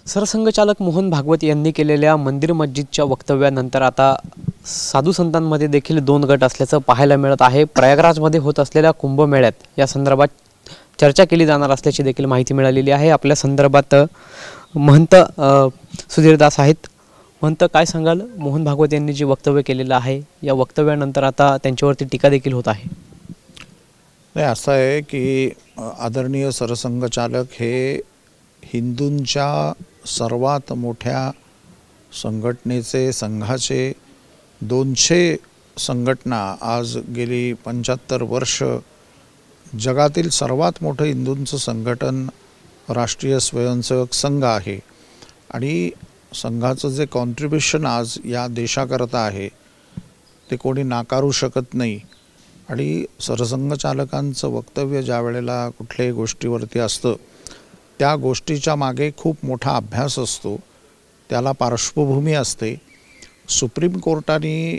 सरसंघचालक मोहन भागवत यांनी केलेल्या मंदिर मस्जिदच्या वक्तव्यानंतर आता साधू संतांमध्ये देखील दोन गट असल्याचं पाहायला मिळत आहे। प्रयागराजमध्ये होत असलेल्या कुंभमेळ्यात या संदर्भात चर्चा केली जाणार असल्याची देखील माहिती मिळालेली आहे। आपल्या संदर्भात महंत सुधीरदास आहेत। महंत, काय सांगाल? मोहन भागवत यांनी जे वक्तव्य केलेलं आहे या वक्तव्यानंतर आता त्यांच्यावरती टीका देखील होत आहे। नाही, असं आहे की आदरणीय सरसंघचालक हे हिंदूंच्या सर्वात मोठ्या संघटनेचे, संघाचे 200 संघटना, आज गेली 75 वर्ष जगातील सर्वात मोठं हिंदूंचं संघटन राष्ट्रीय स्वयंसेवक संघ आहे। आणि संघाचं जे कॉन्ट्रिब्युशन आज या देशाकरता आहे ते कोणी नाकारू शकत नाही। आणि सरसंघचालकांचं वक्तव्य ज्या वेळेला कुठल्याही गोष्टीवरती असतं त्या गोष्टीच्या मागे खूप मोठा अभ्यास असतो, त्याला पार्श्वभूमी असते। सुप्रीम कोर्टाने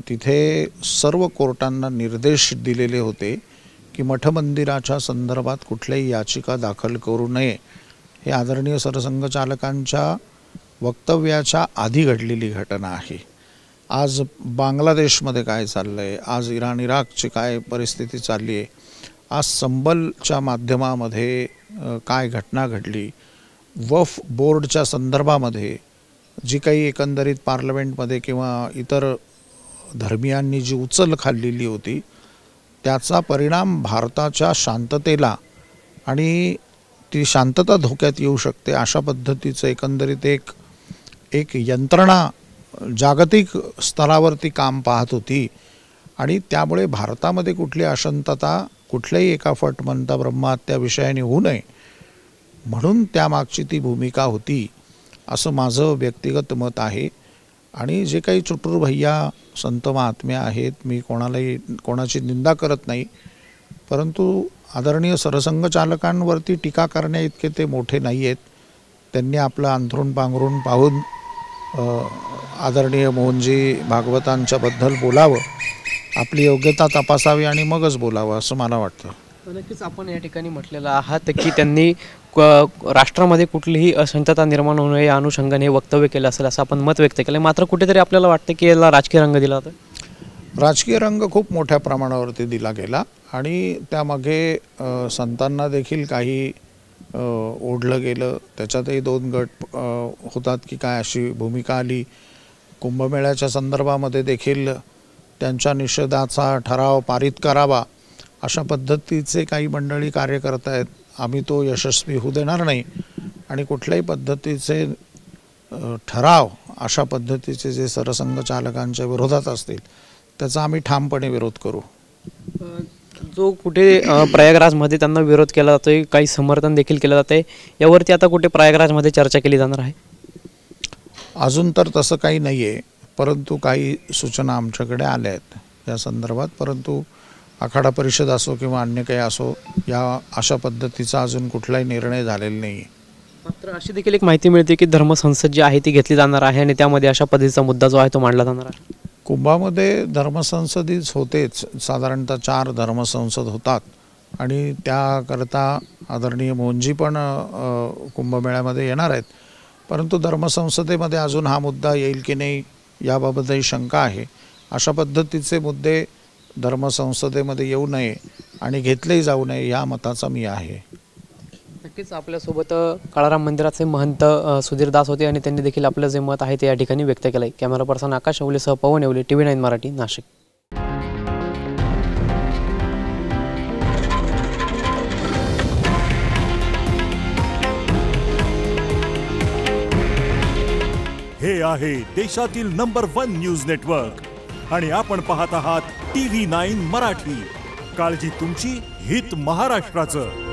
तिथे सर्व कोर्टांना निर्देश दिलेले होते की मठमंदिराच्या संदर्भात कुठल्याही याचिका दाखल करू नये। हे आदरणीय सरसंघचालकांच्या वक्तव्याच्या आधी घडलेली घटना आहे। आज बांगलादेशमध्ये काय चाललं आहे, आज इराण इराकची काय परिस्थिती चालली आहे, आज संबलच्या माध्यमामध्ये काय घटना घडली, वक्फ बोर्डच्या संदर्भामध्ये जी काही एकंदरीत पार्लमेंटमध्ये किंवा इतर धर्मियांनी जी उचल खाल्लेली होती त्याचा परिणाम भारताच्या शांततेला आणि ती शांतता धोक्यात येऊ शकते अशा पद्धतीचं एकंदरीत एक यंत्रणा जागतिक स्तरावरती काम पाहत होती। आणि त्यामुळे भारतामध्ये कुठली अशांतता कुठल्याही एका फटमंता ब्रह्महत्या विषयाने होऊ नये म्हणून त्यामागची ती भूमिका होती असं माझं व्यक्तिगत मत आहे। आणि जे काही चुटूर भैया संत महात्मे आहेत, मी कोणाची निंदा करत नाही, परंतु आदरणीय सरसंघचालकांवरती टीका करण्या इतके ते मोठे नाही आहेत। त्यांनी आपलं अंथरूण पांघरून पाहून आदरणीय मोहनजी भागवतांच्याबद्दल बोलावं, आपली योग्यता तपासावी आणि मगच बोलावं असं मला वाटतं। नक्कीच आपण या ठिकाणी म्हटलेलं आहात की त्यांनी राष्ट्रामध्ये कुठलीही अशांतता निर्माण होऊ नये या अनुषंगाने वक्तव्य केलं असेल असं आपण मत व्यक्त केलं। मात्र कुठेतरी आपल्याला वाटतं की याला राजकीय रंग दिला जातो। राजकीय रंग खूप मोठ्या प्रमाणावरती दिला गेला आणि त्यामागे संतांना देखील काही ओढलं गेलं, त्याच्यातही दोन गट होतात की काय अशी भूमिका आली। कुंभमेळ्याच्या संदर्भामध्ये देखील त्यांच्या निषेधाचा ठराव पारित करावा अशा पद्धतीचे काही मंडळी कार्य करत आहेत। आम्ही तो यशस्वी होऊ देणार नाही आणि कुठल्याही पद्धतीचे ठराव अशा पद्धतीचे जे सरसंघचालकांच्या विरोधात असतील त्याचा आम्ही ठामपणे विरोध करू। जो कुठे प्रयागराजमध्ये त्यांना विरोध केला जातोय, काही समर्थन देखील केलं जातंय, यावरती आता कुठे प्रयागराजमध्ये चर्चा केली जाणार आहे? अजून तर तसं काही नाही आहे, परंतु काही सूचना आमच्याकडे आल्या आहेत या संदर्भात। परंतु आखाडा परिषद असो किंवा अन्य काही असो, या अशा पद्धतीचा अजून कुठलाही निर्णय झालेला नाही आहे। मात्र अशी देखील एक माहिती मिळते की धर्मसंसद जी आहे ती घेतली जाणार आहे आणि त्यामध्ये अशा पद्धतीचा मुद्दा जो आहे तो मांडला जाणार आहे। कुंभामध्ये धर्मसंसदीच होतेच, साधारणतः 4 धर्मसंसद होतात आणि त्याकरता आदरणीय मोहनजी पण कुंभमेळ्यामध्ये येणार आहेत। परंतु धर्मसंसदेमध्ये अजून हा मुद्दा येईल की नाही याबाबतही शंका आहे। अशा पद्धतीचे मुद्दे धर्मसंसदेमध्ये येऊ नये आणि घेतलेही जाऊ नये या मताचा मी आहे। नक्कीच आपल्यासोबत काळाराम मंदिराचे महंत सुधीरदास होते आणि त्यांनी देखील आपलं जे मत आहे ते या ठिकाणी व्यक्त केलं आहे। कॅमेरा पर्सन आकाश अवलेसह पवन येवले, TV9 मराठी, नाशिक। हे आहे देशातील नंबर 1 न्यूज नेटवर्क आणि आपण पाहत आहात TV9 मराठी। काळजी तुमची, हित महाराष्ट्राचं।